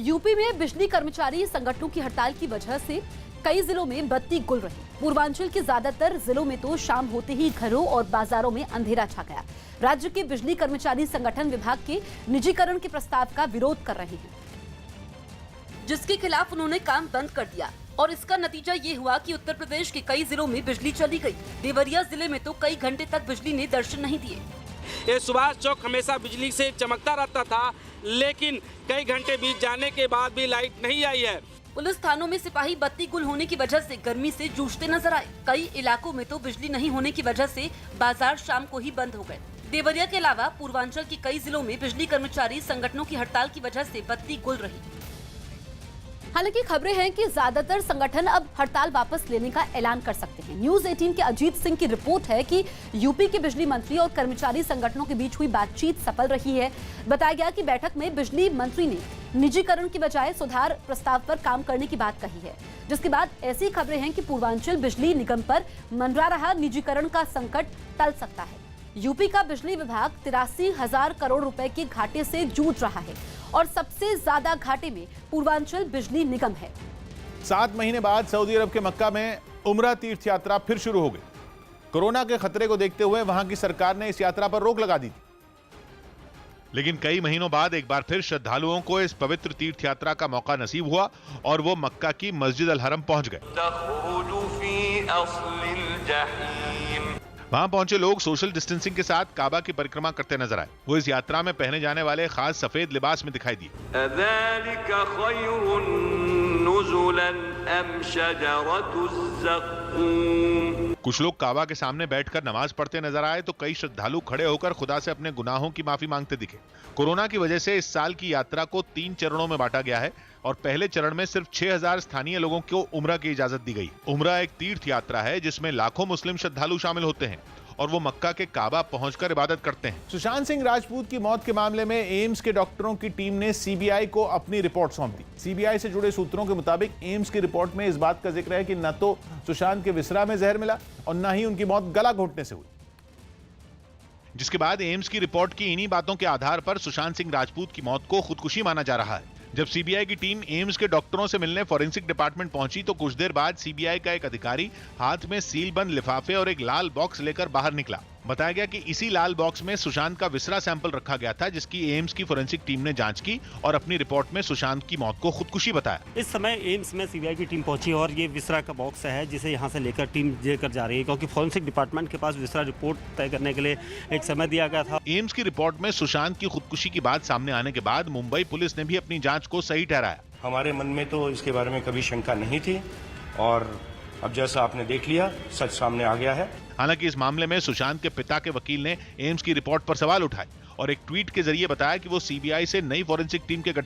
UP में बिजली कर्मचारी संगठनों की हड़ताल की वजह से कई जिलों में बत्ती गुल रही। पूर्वांचल के ज्यादातर जिलों में तो शाम होते ही घरों और बाजारों में अंधेरा छा गया। राज्य के बिजली कर्मचारी संगठन विभाग के निजीकरण के प्रस्ताव का विरोध कर रहे हैं, जिसके खिलाफ उन्होंने काम बंद कर दिया और इसका नतीजा ये हुआ कि उत्तर प्रदेश के कई जिलों में बिजली चली गई। देवरिया जिले में तो कई घंटे तक बिजली ने दर्शन नहीं दिए। ये सुभाष चौक हमेशा बिजली से चमकता रहता था, लेकिन कई घंटे बीत जाने के बाद भी लाइट नहीं आई है। पुलिस थानों में सिपाही बत्ती गुल होने की वजह से गर्मी से जूझते नजर आए। कई इलाकों में तो बिजली नहीं होने की वजह से बाजार शाम को ही बंद हो गए। देवरिया के अलावा पूर्वांचल के कई जिलों में बिजली कर्मचारी संगठनों की हड़ताल की वजह से बत्ती गुल रही। हालांकि खबरें हैं कि ज्यादातर संगठन अब हड़ताल वापस लेने का ऐलान कर सकते हैं। न्यूज 18 के अजीत सिंह की रिपोर्ट है कि यूपी के बिजली मंत्री और कर्मचारी संगठनों के बीच हुई बातचीत सफल रही है। बताया गया कि बैठक में बिजली मंत्री ने निजीकरण की बजाय सुधार प्रस्ताव पर काम करने की बात कही है, जिसके बाद ऐसी खबरें हैं कि पूर्वांचल बिजली निगम पर मंडरा रहा निजीकरण का संकट टल सकता है। यूपी का बिजली विभाग 83,000 करोड़ रुपए के घाटे से जूझ रहा है और सबसे ज्यादा घाटे में पूर्वांचल बिजली निगम है। 7 महीने बाद सऊदी अरब के मक्का में उम्रा तीर्थ यात्रा फिर शुरू हो गई। कोरोना के खतरे को देखते हुए वहां की सरकार ने इस यात्रा पर रोक लगा दी थी, लेकिन कई महीनों बाद एक बार फिर श्रद्धालुओं को इस पवित्र तीर्थ यात्रा का मौका नसीब हुआ और वो मक्का की मस्जिद अल हरम पहुंच गए। वहां पहुंचे लोग सोशल डिस्टेंसिंग के साथ काबा की परिक्रमा करते नजर आए। वो इस यात्रा में पहने जाने वाले खास सफेद लिबास में दिखाई दिए। कुछ लोग काबा के सामने बैठकर नमाज पढ़ते नजर आए तो कई श्रद्धालु खड़े होकर खुदा से अपने गुनाहों की माफी मांगते दिखे। कोरोना की वजह से इस साल की यात्रा को 3 चरणों में बांटा गया है और पहले चरण में सिर्फ 6,000 स्थानीय लोगों को उम्रा की इजाजत दी गई। उम्रा एक तीर्थ यात्रा है जिसमें लाखों मुस्लिम श्रद्धालु शामिल होते हैं और वो मक्का के काबा पहुंचकर इबादत करते हैं। सुशांत सिंह राजपूत की मौत के मामले में एम्स के डॉक्टरों की टीम ने सीबीआई को अपनी रिपोर्ट सौंप दी। सीबीआई से जुड़े सूत्रों के मुताबिक एम्स की रिपोर्ट में इस बात का जिक्र है कि न तो सुशांत के विसरा में जहर मिला और न ही उनकी मौत गला घोटने से हुई। जिसके बाद एम्स की रिपोर्ट की इन्हीं बातों के आधार पर सुशांत सिंह राजपूत की मौत को खुदकुशी माना जा रहा है। जब सीबीआई की टीम एम्स के डॉक्टरों से मिलने फॉरेंसिक डिपार्टमेंट पहुंची तो कुछ देर बाद सीबीआई का एक अधिकारी हाथ में सील बंद लिफाफे और एक लाल बॉक्स लेकर बाहर निकला। बताया गया कि इसी लाल बॉक्स में सुशांत का विसरा सैंपल रखा गया था, जिसकी एम्स की फॉरेंसिक टीम ने जांच की और अपनी रिपोर्ट में सुशांत की मौत को खुदकुशी बताया। इस समय एम्स में सीबीआई की टीम पहुंची और ये विसरा का बॉक्स है जिसे यहां से लेकर टीम लेकर जा रही है, क्योंकि फॉरेंसिक डिपार्टमेंट के पास विसरा रिपोर्ट तय करने के लिए एक समय दिया गया था। एम्स की रिपोर्ट में सुशांत की खुदकुशी की बात सामने आने के बाद मुंबई पुलिस ने भी अपनी जाँच को सही ठहराया। हमारे मन में तो इसके बारे में कभी शंका नहीं थी और अब जैसा आपने देख लिया, सच सामने आ गया है। हालांकि इस मामले में सुशांत के पिता के वकील ने एम्स की रिपोर्ट पर सवाल उठाए और एक ट्वीट के जरिए बताया कि वो सीबीआई से नई फॉरेंसिक टीम के गठन